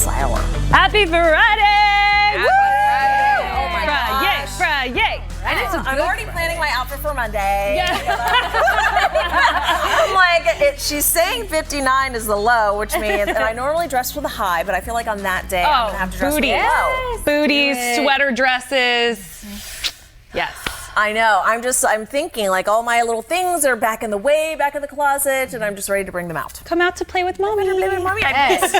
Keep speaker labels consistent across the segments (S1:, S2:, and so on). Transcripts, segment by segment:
S1: this hour.
S2: Happy Friday! Woo!
S1: Oh my gosh.
S2: Friday!
S1: I'm already planning my outfit for Monday.
S2: Yeah.
S1: I'm like, she's saying 59 is the low, which means, and I normally dress for the high, but I feel like on that day I'm gonna have to dress for the low.
S2: Booties, sweater dresses. Yes.
S1: I know. I'm thinking like all my little things are back in the closet, and I'm just ready to bring them out.
S2: Come out to play with mommy.
S1: I miss you.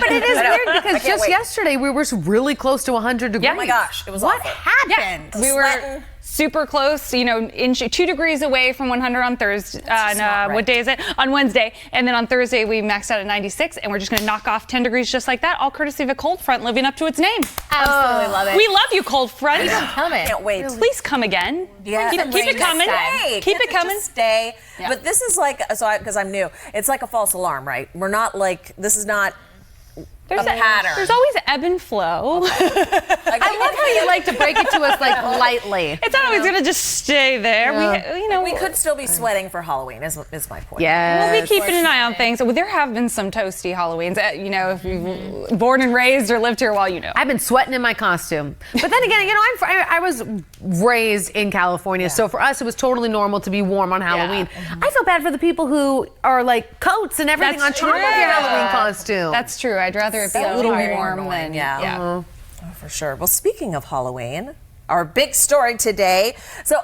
S3: But it is weird because just yesterday we were really close to 100 degrees.
S1: Oh my gosh, it was
S3: What
S1: awful.
S3: happened?
S2: We were super close, 2 degrees away from 100 on Thursday. What day is it? On Wednesday. And then on Thursday, we maxed out at 96, and we're just going to knock off 10 degrees just like that, all courtesy of a cold front living up to its name.
S4: Absolutely love it.
S2: We love you, cold front.
S4: Keep coming.
S1: Can't wait.
S2: Please come again.
S1: Yeah.
S2: Keep it coming. Keep it coming.
S1: Stay.
S2: Yeah.
S1: But this is like, because I'm new, it's like a false alarm, right? We're not like, this is not a pattern.
S2: There's always ebb and flow.
S3: I love how you like to break it to us like lightly.
S2: It's not always going to just stay there.
S1: We could still be sweating for Halloween, is my point.
S3: Yeah.
S2: We'll be keeping an eye on things. There have been some toasty Halloweens. If you've born and raised or lived here,
S3: I've been sweating in my costume. But then again, I was raised in California, so for us it was totally normal to be warm on Halloween. I feel bad for the people who are like coats and everything on top of your Halloween costume.
S2: That's true. I'd rather it be a little warm than
S1: Oh, for sure. Well, speaking of Halloween, our big story today. So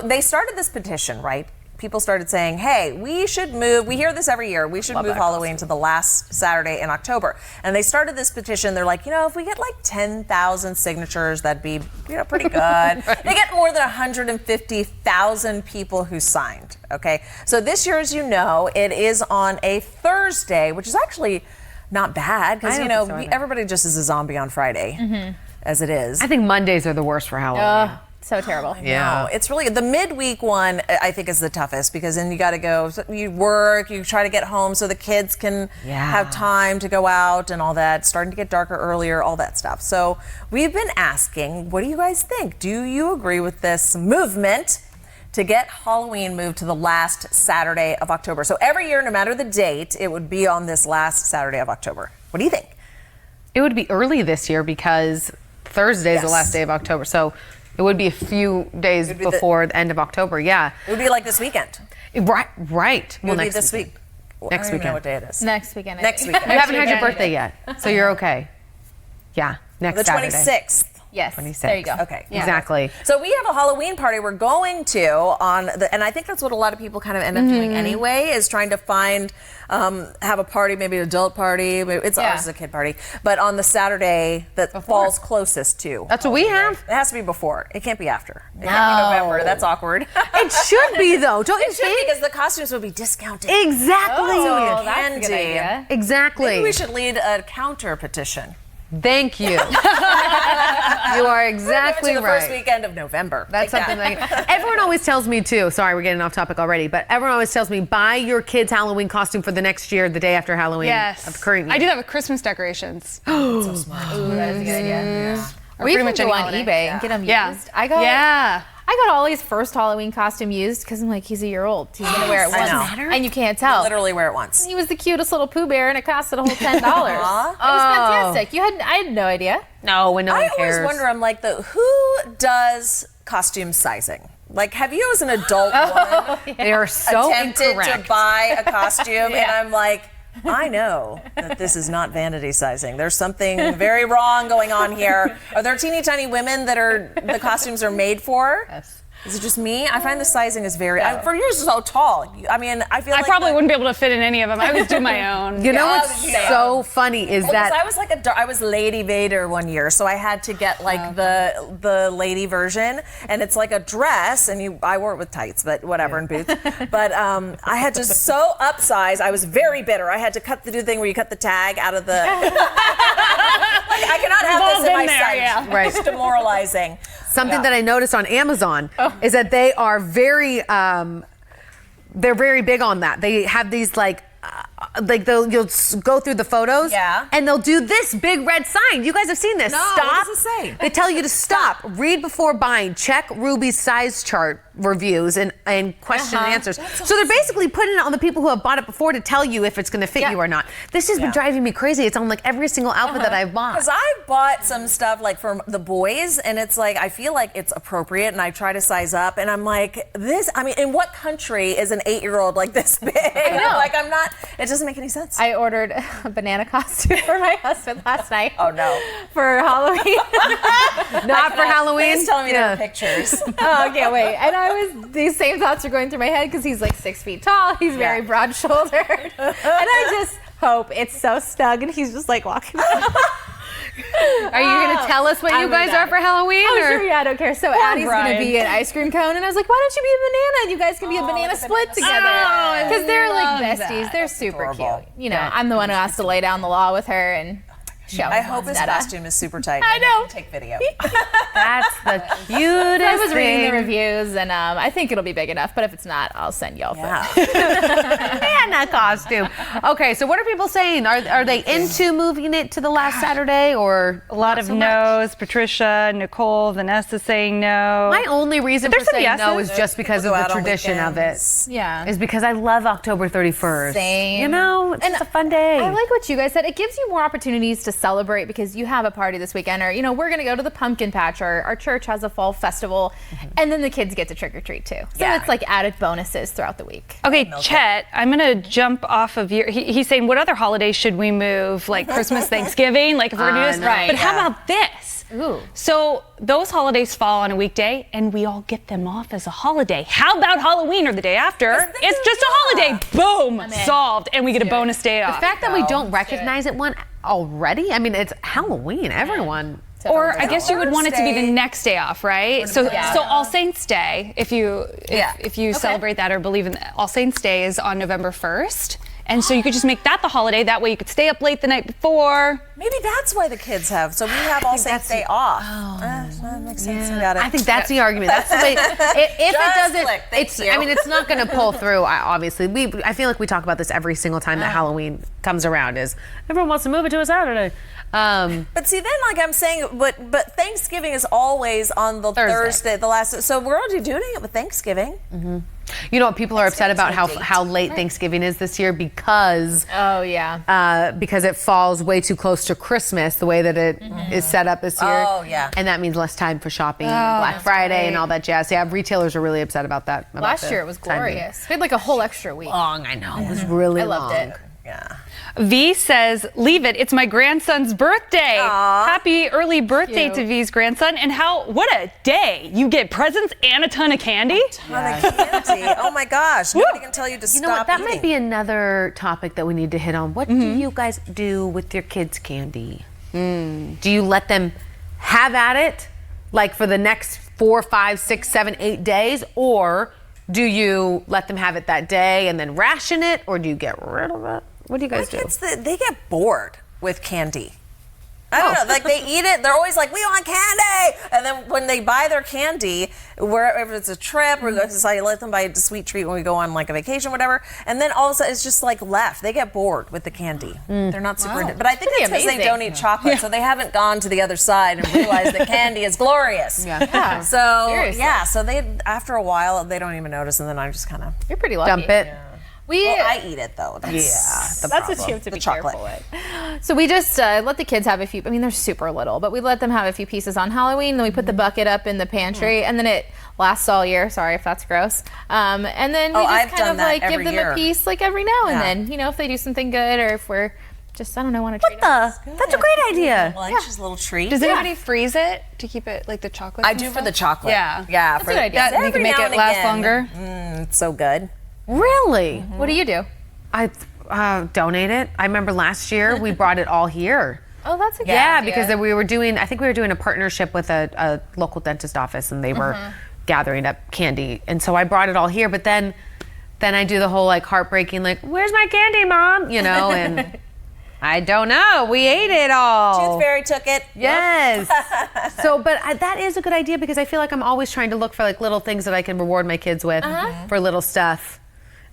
S1: they started this petition, right? People started saying, hey, we should move. We hear this every year. We should move Halloween to the last Saturday in October. And they started this petition. They're like, if we get like 10,000 signatures, that'd be, pretty good. They get more than 150,000 people who signed. Okay. So this year, as you know, it is on a Thursday, which is actually not bad because, everybody just is a zombie on Friday as it is.
S3: I think Mondays are the worst for Halloween.
S4: So terrible.
S1: No, it's really the midweek one. I think is the toughest because then you got to go. You work. You try to get home so the kids can have time to go out and all that. It's starting to get darker earlier, all that stuff. So we've been asking, what do you guys think? Do you agree with this movement to get Halloween moved to the last Saturday of October? So every year, no matter the date, it would be on this last Saturday of October. What do you think?
S3: It would be early this year because Thursday is the last day of October. So it would be a few days before the end of October. Yeah.
S1: It would be like this weekend.
S3: Right.
S1: It would be this week.
S3: Next
S1: I don't even know
S3: weekend.
S1: what day it is.
S4: Next weekend.
S1: Next weekend.
S3: You haven't had your birthday yet, so you're okay. Yeah, next
S1: The
S3: Saturday.
S1: 26th.
S4: Yes.
S3: 26.
S4: There you go.
S1: Okay.
S3: Exactly.
S1: So we have a Halloween party we're going to and I think that's what a lot of people kind of end up doing anyway, is trying to find, have a party, maybe an adult party. It's ours is a kid party, but on the Saturday that falls closest to.
S3: That's what we have.
S1: It has to be before. It can't be after. It can't be November. That's awkward.
S3: It should be though, don't you
S1: It should
S3: think?
S1: because the costumes would be discounted.
S3: Exactly.
S4: Oh, that's a good idea.
S3: Exactly.
S1: Maybe we should lead a counter petition.
S3: Thank you. You are exactly
S1: Give it to the
S3: right.
S1: first weekend of November.
S3: That's
S1: Like
S3: something
S1: that.
S3: that everyone always tells me too. Sorry, we're getting off topic already, but everyone always tells me buy your kid's Halloween costume for the next year, the day after Halloween.
S2: Yes.
S3: Of the current year.
S2: I do that with Christmas decorations.
S4: So smart. Ooh, that's a good idea.
S2: Or
S4: We
S2: pretty
S4: can
S2: much
S4: go
S2: any
S4: on
S2: holiday.
S4: eBay and get them
S2: Yeah.
S4: used. I got Ollie's first Halloween costume used because I'm like, he's a year old. He's gonna wear it
S1: I
S4: once,
S1: know.
S4: and you can't tell.
S1: Literally wear it once.
S4: He was the cutest little Pooh Bear, and it costed a whole $10. It was fantastic. I had no idea.
S3: No, and no one
S1: I always
S3: cares.
S1: wonder, I'm like, who does costume sizing? Like, have you as an adult woman
S3: They are so
S1: attempted
S3: incorrect.
S1: to buy a costume? And I'm like, I know that this is not vanity sizing. There's something very wrong going on here. Are there teeny tiny women that the costumes are made for?
S3: Yes.
S1: Is it just me? I find the sizing is very. For yours, so tall. I mean, I feel
S2: I
S1: like
S2: probably wouldn't be able to fit in any of them. I always do my own.
S3: You know
S1: Yeah,
S3: what's
S1: yeah.
S3: so funny is
S1: Well, 'cause
S3: that
S1: I was like I was Lady Vader one year, so I had to get like the lady version, and it's like a dress, and I wore it with tights, but whatever, and boots. But I had to so upsize. I was very bitter. I had to do the thing where you cut the tag out of the. Like, I cannot have
S2: all
S1: this in my
S2: been there,
S1: sight.
S2: yeah.
S3: Right.
S1: It's demoralizing.
S3: something that I noticed on Amazon is that they are very, they're very big on that. They have these like like you'll go through the photos,
S1: Yeah.
S3: and they'll do this big red sign. You guys have seen this.
S1: No,
S3: Stop.
S1: what does it say?
S3: They tell you to stop. Read before buying. Check Ruby's size chart reviews and question and answers. So they're basically putting it on the people who have bought it before to tell you if it's going to fit you or not. This has been driving me crazy. It's on like every single outfit that I've bought.
S1: Because I've bought some stuff like for the boys, and it's like I feel like it's appropriate, and I try to size up, and I'm like, this. I mean, in what country is an 8-year-old like this big? I
S4: know.
S1: Like I'm not. It doesn't make any sense.
S4: I ordered a banana costume for my husband last night.
S1: Oh no.
S4: For Halloween.
S3: Not for Halloween.
S1: Please tell me there are pictures.
S4: Oh, I can't wait. And these same thoughts are going through my head because he's like 6 feet tall. He's very broad shouldered. And I just hope it's so snug and he's just like walking around.
S3: Are you going to tell us what you guys are for Halloween?
S4: Oh,
S3: or?
S4: sure, yeah, I don't care. So Addie's going
S2: Brian.
S4: to be an ice cream cone. And I was like, why don't you be a banana? And you guys can be a banana split together.
S2: I
S4: Because they're like
S2: love
S4: besties.
S2: that.
S4: They're super
S1: adorable.
S4: cute. You know, I'm the one who has to lay down the law with her and show
S1: I
S4: him
S1: hope his
S4: Monstetta.
S1: costume is super tight.
S4: I know.
S1: Take video.
S3: That's the cutest
S4: I was reading the
S3: thing.
S4: reviews, and I think it'll be big enough. But if it's not, I'll send y'all
S1: Yeah.
S4: photos.
S3: Banana costume. Okay, so what are people saying? Are they into moving it to the last Saturday or
S2: A lot of no's. Patricia, Nicole, Vanessa saying no.
S3: My only reason for
S2: there's some
S3: saying no
S2: yeses.
S3: is just because
S1: We'll
S3: of
S1: go
S3: the
S1: out on
S3: tradition of it.
S1: weekends.
S4: Yeah.
S3: Is because I love October 31st.
S4: Same.
S3: You know, it's
S4: And
S3: just a fun day.
S4: I like what you guys said. It gives you more opportunities to celebrate because you have a party this weekend, or we're going to go to the pumpkin patch, or our church has a fall festival, and then the kids get to trick or treat too. So
S1: Yeah.
S4: it's like added bonuses throughout the week.
S2: Okay, Chet, I'm gonna jump off of your. He's saying, what other holidays should we move? Like Christmas, Thanksgiving? Like if we're gonna do this,
S3: no.
S2: right? But how about this?
S4: Ooh.
S2: So those holidays fall on a weekday, and we all get them off as a holiday. How about Halloween or the day after? It's just a holiday. Boom,
S4: in.
S2: solved, and we get a bonus day
S3: the
S2: off.
S3: fact that we don't recognize it one already, I mean, it's Halloween. Everyone.
S2: Or I guess you would want it to be the
S1: Day.
S2: next day off, right? So All Saints Day, if you celebrate that or believe in that, All Saints Day is on November 1st. And so you could just make that the holiday. That way you could stay up late the night before.
S1: Maybe that's why the kids have. So we have All Saints Day off. That makes sense. I got it.
S3: I think that's the argument. That's the way. If it
S1: Just
S3: doesn't,
S1: click. Thank
S3: it's.
S1: you.
S3: I mean, it's not going to pull through. Obviously, I feel like we talk about this every single time that Halloween comes around. Is everyone wants to move it to a Saturday?
S1: But see, then, like I'm saying, but Thanksgiving is always on the Thursday, the last. So we're already doing it with Thanksgiving.
S3: You know what? People are upset about
S1: Thanksgiving's my date.
S3: how late Thanksgiving is this year because
S4: Oh yeah.
S3: because it falls way too close to Christmas, the way that it is set up this year.
S1: Oh, yeah.
S3: And that means less time for shopping, Black Friday, and all that jazz. Yeah, retailers are really upset about that. about
S4: Last
S3: the
S4: year it was
S3: timing.
S4: glorious. We had like a whole extra week.
S3: Long, I know. It was really
S4: I loved
S3: long.
S4: it.
S1: Yeah.
S2: V says, leave it. It's my grandson's birthday.
S1: Aw.
S2: Happy early birthday
S4: Cute.
S2: to V's grandson. And what a day. You get presents and a ton of candy.
S1: Ton of candy. Oh my gosh. Nobody can tell you to
S3: You
S1: stop
S3: know what? That
S1: eating.
S3: might be another topic that we need to hit on. What do you guys do with your kids' candy? Do you let them have at it, like for the next 4, 5, 6, 7, 8 days, or do you let them have it that day and then ration it, or do you get rid of it? What do you guys do?
S1: Kids, they get bored with candy. I don't know. Like they eat it. They're always like, we want candy. And then when they buy their candy, wherever it's a trip or so I let them buy a sweet treat when we go on like a vacation, whatever. And then all of a sudden it's just like left. They get bored with the candy. They're not super into it. But I think
S4: Pretty
S1: it's because they
S4: amazing.
S1: don't eat chocolate, so they haven't gone to the other side and realized that candy is glorious.
S3: Yeah.
S1: So
S4: Seriously.
S1: yeah, so they after a while they don't even notice, and then I just kind of
S4: You're pretty lucky.
S3: Dump it.
S1: I eat it though. That's
S4: That's what you have to be
S1: chocolate.
S4: careful with. So we just let the kids have a few. I mean, they're super little, but we let them have a few pieces on Halloween. Then we put the bucket up in the pantry, and then it lasts all year. Sorry if that's gross. And then we just
S1: I've
S4: kind
S1: done
S4: of
S1: that
S4: like give
S1: every
S4: them
S1: year.
S4: a piece like every now and
S1: Yeah.
S4: then. You know, if they do something good, or if we're just I don't know want to treat
S3: That's a great idea.
S1: Lunch is a little treat.
S2: Does anybody freeze it to keep it like the chocolate?
S1: I
S2: and
S1: do for
S2: stuff?
S1: the chocolate.
S2: Yeah.
S1: Yeah.
S4: That's a good idea.
S2: That you can make it last longer.
S1: It's so good.
S3: Really?
S4: What do you do?
S3: I donate it. I remember last year we brought it all here.
S4: Oh, that's a good
S3: Yeah,
S4: idea.
S3: because we were doing, I think we were doing a partnership with a local dentist office, and they were gathering up candy. And so I brought it all here, but then I do the whole like heartbreaking, like, where's my candy, Mom? You know, and I don't know. We ate it all.
S1: Tooth Fairy took it.
S3: Yes. So, but that is a good idea because I feel like I'm always trying to look for like little things that I can reward my kids with for little stuff.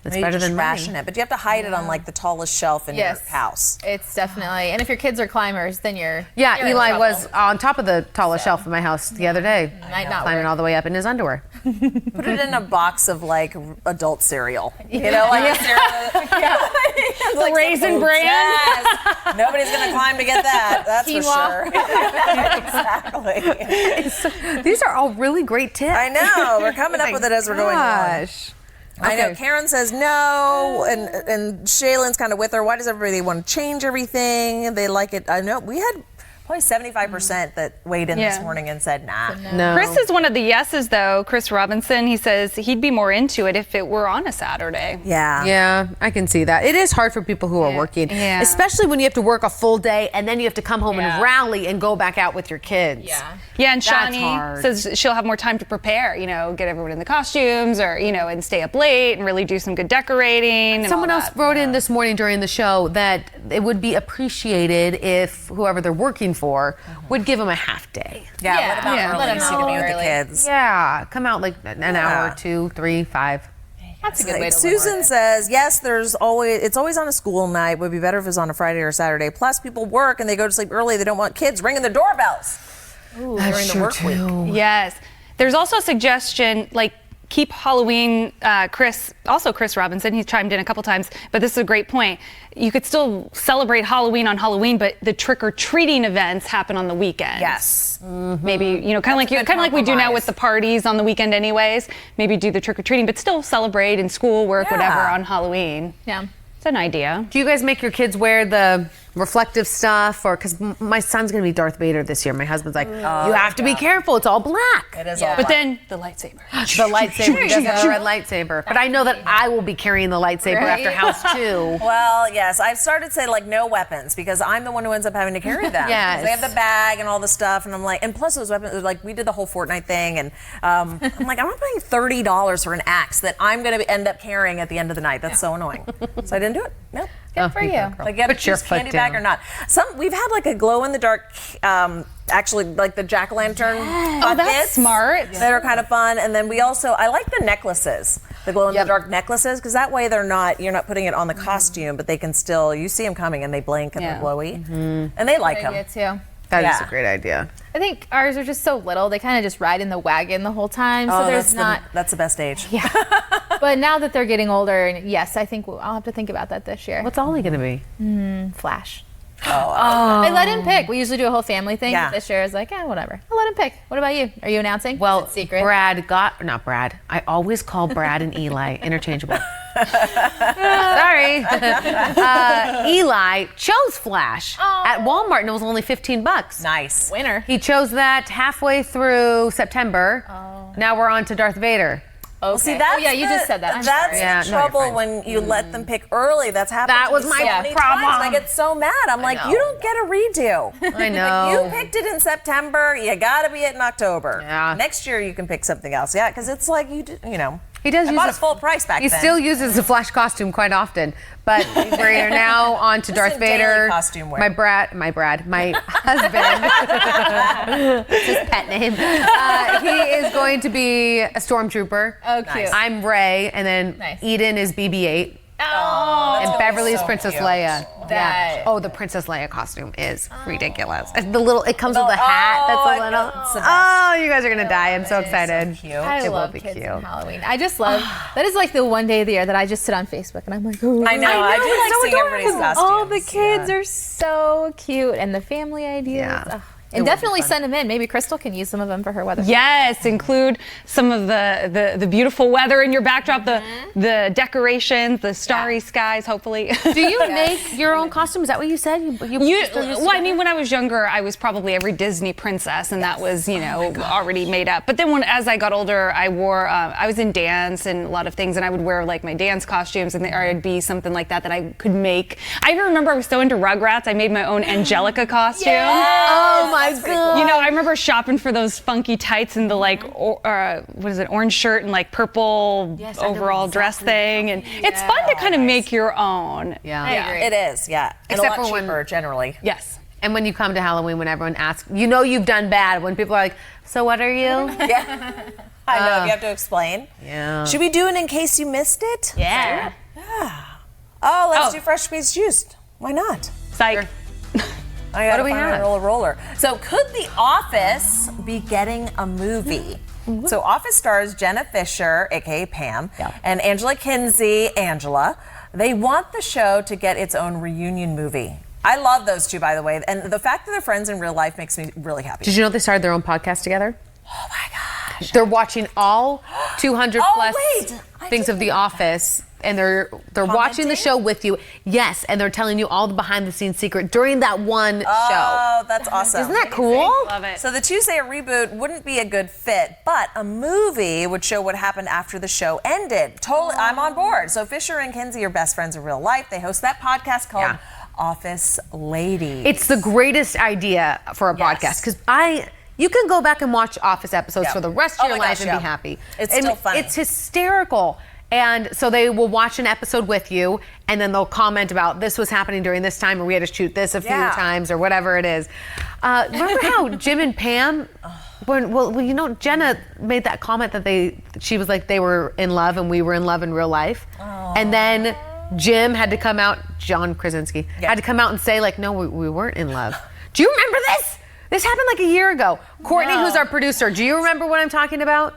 S3: It's
S1: Maybe
S3: better
S1: just
S3: than
S1: ration
S3: money.
S1: it, but you have to hide it on like the tallest shelf in
S4: Yes.
S1: your house.
S4: It's definitely, and if your kids are climbers, then you're
S3: Yeah,
S4: you're in
S3: Eli
S4: trouble.
S3: was on top of the tallest shelf in my house the other day,
S4: Might not
S3: climbing
S4: work.
S3: all the way up in his underwear.
S1: Put it in a box of like adult cereal. You know, like a cereal.
S2: The Raisin Bran.
S1: Yes. Nobody's gonna climb to get that. That's for
S4: Quinoa.
S1: sure. Exactly.
S3: These are all really great tips.
S1: I know. We're coming up with it as we're going on.
S3: Gosh.
S1: I know.
S3: Okay.
S1: Karen says no, and Shaylin's kind of with her. Why does everybody want to change everything? They like it. I know we had probably 75% that weighed in this
S2: Yeah.
S1: morning and said nah.
S3: No.
S2: Chris is one of the yeses, though. Chris Robinson, he says he'd be more into it if it were on a Saturday.
S1: Yeah.
S3: Yeah, I can see that. It is hard for people who are working,
S2: Yeah.
S3: especially when you have to work a full day and then you have to come home
S4: Yeah.
S3: and rally and go back out with your kids.
S4: Yeah.
S2: Yeah, and
S3: That's
S2: Shawnee
S3: hard.
S2: says she'll have more time to prepare, get everyone in the costumes or, and stay up late and really do some good decorating. And
S3: Someone
S2: all
S3: else
S2: that.
S3: wrote in this morning during the show that it would be appreciated if whoever they're working for would give them a half day.
S1: Yeah.
S4: Yeah.
S1: What about
S2: Yeah.
S1: early
S4: Let 'em
S1: so you can be
S4: know
S1: with the
S4: early.
S1: kids?
S3: Yeah, come out like an hour,
S1: Yeah.
S3: 2, 3, 5.
S4: That's a good way to
S1: Susan
S4: look at it.
S1: says, yes, it's always on a school night. Would be better if it was on a Friday or Saturday. Plus, people work and they go to sleep early. They don't want kids ringing the doorbells during the work week.
S2: Yes. There's also a suggestion, like, keep Halloween, Chris Robinson, he's chimed in a couple times, but this is a great point. You could still celebrate Halloween on Halloween, but the trick-or-treating events happen on the weekend.
S1: Yes.
S2: Maybe, kind of
S1: a good
S2: like we do now
S1: compromise.
S2: with the parties on the weekend anyways. Maybe do the trick-or-treating, but still celebrate in school, work,
S1: Yeah.
S2: whatever on Halloween.
S4: Yeah.
S2: It's an idea.
S3: Do you guys make your kids wear the reflective stuff? Or because my son's going to be Darth Vader this year. My husband's like, you have to be careful. It's all black.
S1: It is
S4: Yeah.
S1: all
S2: But
S1: black.
S2: then the lightsaber.
S3: The lightsaber. He does have a red lightsaber. But I know that I will be carrying the lightsaber
S4: Right.
S3: after House 2.
S1: Well, yes, I've started saying like no weapons because I'm the one who ends up having to carry them.
S3: Yes.
S1: 'Cause they have the bag and all the stuff, and I'm like, and plus those weapons, like we did the whole Fortnite thing, and I'm like, I'm not paying $30 for an axe that I'm going to end up carrying at the end of the night. That's so annoying. So I didn't do it. No.
S4: Good for you.
S1: Like, you have to
S3: Put your
S1: choose candy
S3: foot
S1: bag
S3: down.
S1: or not. We've had like a glow in the dark, actually like the jack-o'-lantern
S2: Oh, that's
S1: buckets
S2: smart.
S1: that are kind of fun. And then I like the necklaces, the glow in the dark necklaces, because that way you're not putting it on the costume, but they can still, you see them coming and they blink and
S2: Yeah.
S1: they're glowy, and they like
S4: Good
S1: them.
S4: idea, too.
S3: That is
S1: Yeah.
S3: a great idea.
S4: I think ours are just so little. They kind of just ride in the wagon the whole time. So
S1: Oh,
S4: there's not.
S1: that's the best age.
S4: Yeah. But now that they're getting older, and yes, I think I'll have to think about that this year.
S3: What's Ollie going to be?
S4: Flash?
S1: Oh,
S4: I let him pick. We usually do a whole family thing.
S1: Yeah.
S4: But this year is like, whatever. I'll let him pick. What about you? Are you announcing?
S3: Well,
S4: It's secret.
S3: not Brad. I always call Brad and Eli interchangeable. Sorry. Eli chose Flash at Walmart and it was only $15.
S1: nice.
S4: Winner.
S3: He chose that halfway through September. Now we're on to Darth Vader.
S4: Okay.
S1: See, that's
S4: you just said that. I'm
S1: that's
S4: sorry.
S3: Yeah,
S1: the
S3: no, you're
S1: trouble
S3: fine.
S1: when you let them pick early. That's happened.
S3: That
S1: to
S3: was
S1: me
S3: my
S1: so many
S3: problem.
S1: times, and I get so mad. I'm like,
S4: know.
S1: you don't get a redo.
S3: I know.
S1: You picked it in September. You got to be it in October.
S3: Yeah.
S1: Next year you can pick something else. Yeah, because it's like you know.
S3: He does
S1: I
S3: use
S1: bought
S3: his-
S1: it full price back
S3: He
S1: then.
S3: still uses the Flash costume quite often, but we're now on to Darth
S1: in daily
S3: Vader.
S1: costume wear.
S3: My husband, it's his pet name. He is going to be a stormtrooper.
S4: Oh, cute.
S3: I'm Ray, and then
S4: Nice.
S3: Eden is BB-8,
S4: Oh,
S3: and Beverly is
S1: so
S3: Princess
S1: cute.
S3: Leia.
S4: That-
S3: Yeah. Oh, the Princess Leia costume is ridiculous. It comes with a hat that's
S1: I
S3: a little.
S1: know, it's the best.
S3: Oh, you guys are gonna die! I'm so excited.
S1: cute.
S4: I
S3: It will
S4: love
S3: be
S4: kids
S3: cute.
S4: and Halloween. I just love that is like the one day of the year that I just sit on Facebook and I'm like, oh,
S1: I know. I do like
S4: it's so
S1: seeing everybody's
S4: adorable.
S1: costumes.
S4: All the kids
S1: Yeah.
S4: are so cute and the family ideas.
S3: Yeah.
S4: Ugh.
S3: It
S4: And
S3: will be
S4: definitely
S3: fun.
S4: send them in. Maybe Crystal can use some of them for her weather.
S2: Yes, include some of the beautiful weather in your backdrop, the decorations, the starry skies, hopefully.
S3: Do you make your own costume? Is that what you said?
S2: Well, I mean, when I was younger, I was probably every Disney princess, and that was, already made up. But then as I got older, I wore, I was in dance and a lot of things, and I would wear like my dance costumes, and or it'd be something like that I could make. I even remember I was so into Rugrats, I made my own Angelica costume.
S3: Oh my god!
S2: I remember shopping for those funky tights and the orange shirt and like purple
S3: Yes, I know
S2: overall dress thing, and it's fun to kind of make your own.
S3: Yeah.
S4: I agree.
S1: It is, yeah. And
S3: Except
S1: a lot
S3: for when-
S1: cheaper, generally.
S2: Yes.
S3: And when you come to Halloween, when everyone asks, you've done bad. When people are like, "So what are you?"
S1: Yeah. I know, you have to explain.
S3: Yeah.
S1: Should we do it in case you missed it?
S2: Yeah.
S1: Oh, let's do fresh squeezed juice. Why not?
S2: Psych.
S1: I gotta
S3: do we
S1: find
S3: have?
S1: a roller. So, could The Office be getting a movie? So, Office stars Jenna Fisher, aka Pam, and Angela Kinsey, Angela. They want the show to get its own reunion movie. I love those two, by the way, and the fact that they're friends in real life makes me really happy.
S3: Did you know they started their own podcast together?
S1: Oh my gosh!
S3: They're watching all 200
S1: Oh,
S3: plus
S1: wait. I
S3: things of
S1: didn't
S3: The
S1: know
S3: Office, and they're watching the
S1: Commenting?
S3: show with you. Yes, and they're telling you all the behind the scenes secret during that one show.
S1: Oh, that's awesome.
S3: Isn't that cool?
S2: Love it.
S1: So the Tuesday reboot wouldn't be a good fit, but a movie would show what happened after the show ended. Totally, I'm on board. So Fisher and Kinsey are best friends in real life. They host that podcast called Office Ladies.
S3: It's the greatest idea for a podcast because you can go back and watch Office episodes for the rest of
S1: Oh
S3: your
S1: my
S3: life
S1: gosh,
S3: and be happy.
S1: It's
S3: And
S1: still funny.
S3: It's hysterical. And so they will watch an episode with you, and then they'll comment about this was happening during this time, or we had to shoot this a few times, or whatever it is. Remember how Jim and Pam, Jenna made that comment that she was like they were in love and we were in love in real life, and then Jim had to come out, John Krasinski had to come out and say like, no, we weren't in love. Do you remember this? This happened like a year ago. Courtney, who's our producer, do you remember what I'm talking about?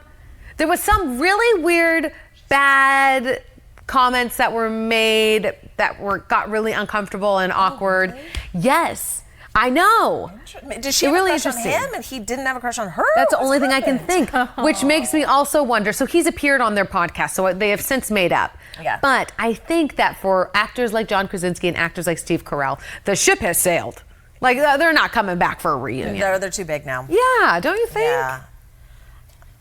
S3: There was some really weird, bad comments that were made that got really uncomfortable and awkward.
S1: Really?
S3: Yes, I know.
S1: Did she have
S3: really
S1: a crush on
S3: interesting.
S1: him and he didn't have a crush on her?
S3: That's the
S1: What's
S3: only thing I can
S1: happened?
S3: think, which makes me also wonder. So he's appeared on their podcast, so they have since made up.
S1: Yeah.
S3: But I think that for actors like John Krasinski and actors like Steve Carell, the ship has sailed. Like, they're not coming back for a reunion.
S1: They're too big now.
S3: Yeah, don't you think?
S1: Yeah.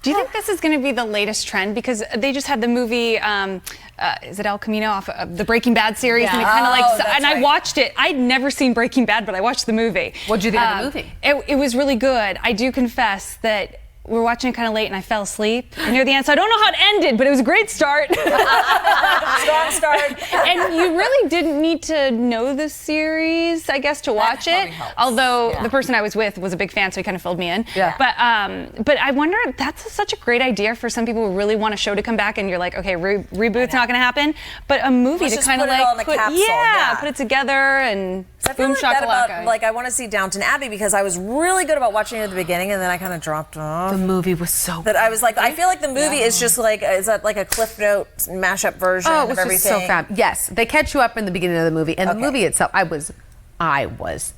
S2: Do you think this is going to be the latest trend? Because they just had the movie, is it El Camino off of the Breaking Bad series?
S1: Yeah.
S2: And it kind of
S1: Oh, that's
S2: I
S1: right.
S2: watched it. I'd never seen Breaking Bad, but I watched the movie.
S3: What'd you think of the movie?
S2: It was really good. I do confess that we were watching it kind of late and I fell asleep near the end. So I don't know how it ended, but it was a great start.
S1: Strong start.
S2: And you really didn't need to know the series, I guess, to watch
S1: probably
S2: it.
S1: helps.
S2: Although the person I was with was a big fan, so he kind of filled me in.
S3: Yeah.
S2: But I wonder, that's such a great idea for some people who really want a show to come back and you're like, okay, reboot's not going to happen. But a movie
S1: Let's
S2: to
S1: just
S2: kind of
S1: put it
S2: like
S1: all in a capsule, yeah.
S2: put it together and
S1: I feel
S2: boom
S1: like that
S2: shakalaka.
S1: about, I want to see Downton Abbey because I was really good about watching it at the beginning and then I kind of dropped off.
S3: The movie was so
S1: That I was like, I feel like the movie is just like, is that like a Cliff Note mashup version
S3: Oh, it
S1: of
S3: was
S1: everything?
S3: just so fab. Yes, they catch you up in the beginning of the movie, and the movie itself, I was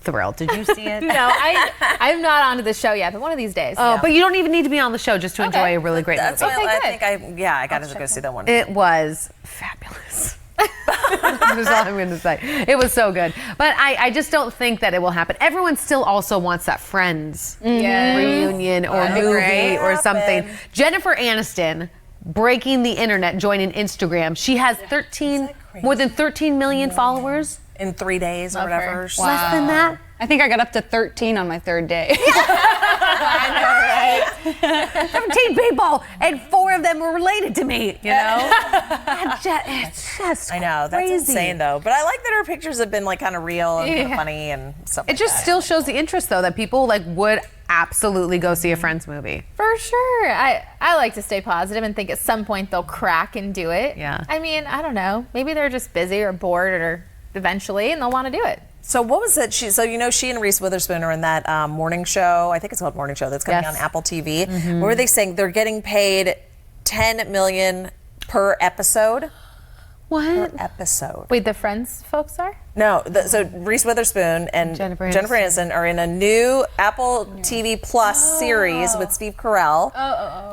S3: thrilled. Did you see it?
S4: No, I'm not onto the show yet, but one of these days.
S3: Oh, but you don't even need to be on the show just to enjoy a really great
S1: That's
S3: movie.
S1: why I
S4: good.
S1: think I got to go see that one.
S3: It was fabulous. That's all I'm going to say. It was so good. But I just don't think that it will happen. Everyone still also wants that Friends reunion or
S1: That'd be
S3: movie
S1: great.
S3: or something.
S1: Happen.
S3: Jennifer Aniston breaking the internet, joining Instagram. She has more than 13 million followers.
S1: In 3 days or
S4: Love
S1: whatever.
S4: her.
S3: Less than that.
S2: I think I got up to 13 on my third day.
S3: 17 people, and 4 of them were related to me. You know, it's just
S1: I know, that's
S3: crazy.
S1: insane though. But I like that her pictures have been like kind of real and kind of funny and stuff.
S3: It just still shows the interest, though, that people like would absolutely go see a Friends movie.
S4: For sure. I like to stay positive and think at some point they'll crack and do it.
S3: Yeah.
S4: I mean, I don't know. Maybe they're just busy or bored or eventually and they'll want to do it.
S1: So what was it? She and Reese Witherspoon are in that morning show. I think it's called Morning Show. That's coming
S3: Yes.
S1: on Apple TV. What were they saying? They're getting paid $10 million per episode.
S3: What?
S1: Episode.
S4: Wait, the Friends folks are?
S1: No. So Reese Witherspoon and
S3: Jennifer
S1: Aniston are in a new Apple TV Plus series with Steve Carell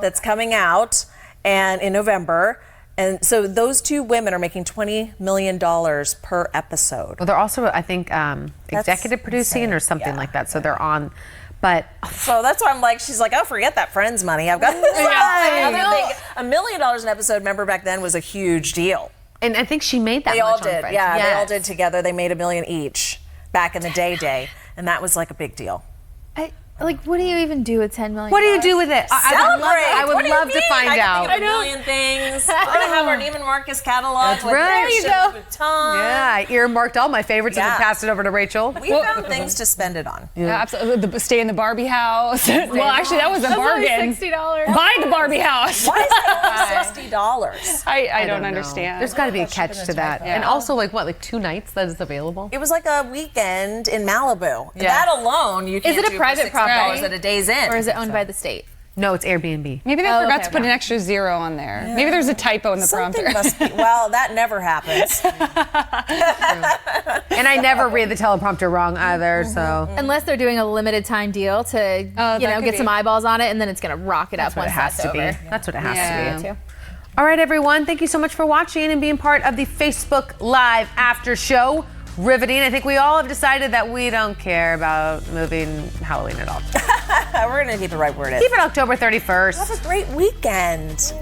S1: that's coming out and in November. And so those two women are making $20 million per episode.
S3: Well, they're also, I think, executive producing
S1: insane.
S3: or something
S1: Yeah.
S3: like that. So they're on, but
S1: So that's why I'm like, she's like, oh, forget that Friends money. I've got this other thing. $1 million an episode, remember back then, was a huge deal.
S3: and I think she made that
S1: They all
S3: much on
S1: did.
S3: Friends.
S1: Yeah, they all
S3: Yes.
S1: did together. They made $1 million each back in the day. And that was like a big deal.
S4: Like, what do you even do with $10 million?
S3: What do you do with it?
S1: Celebrate.
S3: I would
S1: What do you
S3: love to
S1: mean?
S3: find
S1: I
S3: out.
S1: can think of a million things. We're gonna have our Neiman Marcus catalog.
S3: That's right. There
S4: you go.
S3: Yeah, I earmarked all my favorites and
S1: Yeah.
S3: then passed it over to Rachel.
S1: We found things to spend it on.
S2: Yeah, absolutely. Stay in the Barbie house. Well, actually, that was a
S4: That's only
S2: bargain.
S4: $60.
S2: Buy the Barbie house.
S1: Why is it only $60?
S2: I don't
S3: know.
S2: understand.
S3: There's got to be a catch to that. And also, like 2 nights that is available?
S1: It was like a weekend in Malibu.
S3: Yeah.
S1: That alone, you can't
S4: it a
S1: do
S4: private
S1: for $60
S4: property?
S1: at a day's in.
S4: Or is it owned by the state?
S3: No, it's Airbnb.
S2: Maybe they
S4: Oh,
S2: forgot
S4: okay,
S2: to put an extra 0 on there. Maybe there's a typo in the
S1: Something
S2: prompter.
S1: must be. Well, that never happens.
S3: And I never read the teleprompter wrong either, so.
S4: Unless they're doing a limited time deal to,
S2: that could
S4: get
S2: be.
S4: some eyeballs on it, and then it's going to rock it up
S3: That's what
S4: once
S3: it has
S4: that's
S3: to be.
S4: over.
S3: That's what it has
S2: Yeah.
S3: to be. All right, everyone. Thank you so much for watching and being part of the Facebook Live After Show. Riveting. I think we all have decided that we don't care about moving Halloween at all.
S1: We're going to keep it right where it is.
S3: Keep it October 31st.
S1: Have a great weekend.